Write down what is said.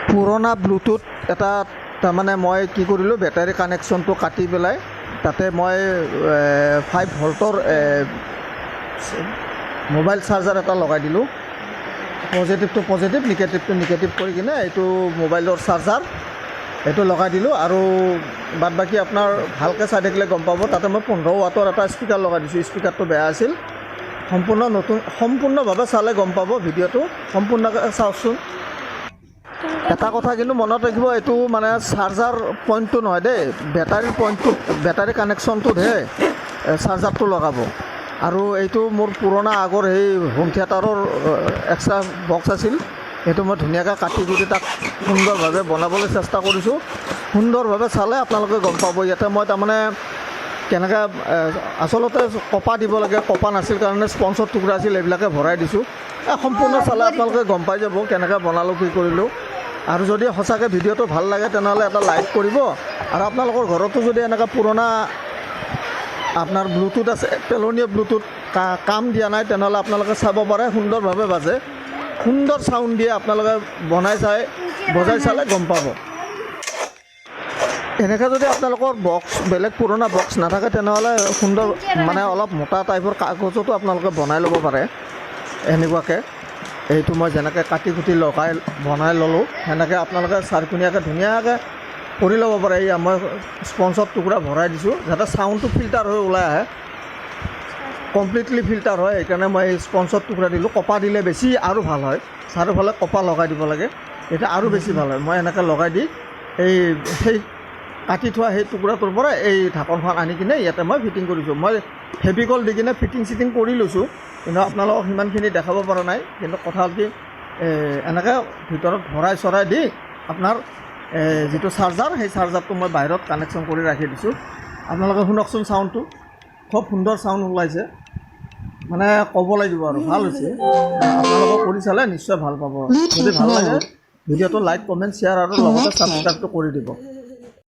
পুৰণা ব্লুটুথ এটা তাৰমানে মই কি কৰিলোঁ, বেটাৰী কানেকশ্যনটো কাটি পেলাই তাতে মই 5 ভল্টৰ মোবাইল চাৰ্জাৰ এটা লগাই দিলোঁ। পজিটিভটো পজিটিভ, নিগেটিভটো নিগেটিভ কৰি কিনে এইটো মোবাইলৰ চাৰ্জাৰ এইটো লগাই দিলোঁ। আৰু বাদ বাকী আপোনাৰ ভালকৈ চাই থাকিলে গম পাব, তাতে মই 15 ৱাটৰ এটা স্পীকাৰ লগাই দিছোঁ। স্পীকাৰটো বেয়া আছিল। সম্পূৰ্ণভাৱে চালে গম পাব, ভিডিঅ'টো সম্পূৰ্ণকৈ চাওকচোন। এটা কথা কিন্তু মনত ৰাখিব, এইটো মানে চাৰ্জাৰ পইণ্টটো নহয় দেই, বেটাৰীৰ পইণ্টটোত, বেটাৰী কানেকশ্যনটোতহে চাৰ্জাৰটো লগাব। আৰু এইটো মোৰ পুৰণা আগৰ সেই হোম থিয়েটাৰৰ এক্সট্ৰা বক্স আছিল, সেইটো মই ধুনীয়াকৈ কাটি কুটি তাক সুন্দৰভাৱে বনাবলৈ চেষ্টা কৰিছোঁ। সুন্দৰভাৱে চালে আপোনালোকে গম পাব। ইয়াতে মই তাৰমানে কেনেকৈ আচলতে কপা দিব লাগে, কপা নাছিল কাৰণে স্পঞ্জৰ টুকুৰা আছিল, এইবিলাকে ভৰাই দিছোঁ। সম্পূৰ্ণ চালে আপোনালোকে গম পাই যাব কেনেকৈ বনালোঁ, কি কৰিলোঁ। আৰু যদি সঁচাকৈ ভিডিঅ'টো ভাল লাগে তেনেহ'লে এটা লাইক কৰিব। আৰু আপোনালোকৰ ঘৰতো যদি এনেকুৱা পুৰণা আপোনাৰ ব্লুটুথ আছে, পেলনীয়া ব্লুটুথ কাম দিয়া নাই, তেনেহ'লে আপোনালোকে চাব পাৰে, সুন্দৰভাৱে বাজে, সুন্দৰ চাউণ্ড দিয়ে। আপোনালোকে বজাই চালে গম পাব। এনেকৈ যদি আপোনালোকৰ বক্স, বেলেগ পুৰণা বক্স নাথাকে তেনেহ'লে সুন্দৰ মানে অলপ মোটা টাইপৰ কাগজতো আপোনালোকে বনাই ল'ব পাৰে এনেকুৱাকৈ। এইটো মই যেনেকৈ কাটি কুটি বনাই ল'লোঁ, সেনেকৈ আপোনালোকে চাৰিকোণীয়াকৈ ধুনীয়াকৈ কৰি ল'ব পাৰে। এয়া মই স্পঞ্জৰ টুকুৰা ভৰাই দিছোঁ যাতে চাউণ্ডটো ফিল্টাৰ হৈ ওলাই আহে, কমপ্লিটলি ফিল্টাৰ হয়। সেইকাৰণে মই এই স্পঞ্জৰ টুকুৰা দিলোঁ। কপা দিলে বেছি আৰু ভাল হয়, চাৰিওফালে কপা লগাই দিব লাগে, এতিয়া আৰু বেছি ভাল হয়। মই এনেকৈ লগাই দি সেই কাটি থোৱা সেই টুকুৰাটোৰ পৰা এই ঢাকনখন আনি কিনে ইয়াতে মই ফিটিং কৰিছোঁ। মই ফেভিকল দি কিনে ফিটিং কৰি লৈছোঁ, কিন্তু আপোনালোকক সিমানখিনি দেখাব পৰা নাই। কিন্তু কথা হ'ল কি, এনেকৈ ভিতৰত ভৰাই দি আপোনাৰ যিটো চাৰ্জাৰ, সেই চাৰ্জাৰটো মই বাহিৰত কানেকশ্যন কৰি ৰাখি দিছোঁ। আপোনালোকে শুনকচোন, চাউণ্ডটো খুব সুন্দৰ চাউণ্ড ওলাইছে, মানে ক'ব লাগিব আৰু ভাল হৈছে। আপোনালোকে কৰি চালে নিশ্চয় ভাল পাব। যদি ভাল লাগে ভিডিঅ'টো লাইক, কমেণ্ট, শ্বেয়াৰ আৰু লগতে ছাবস্ক্ৰাইবটো কৰি দিব।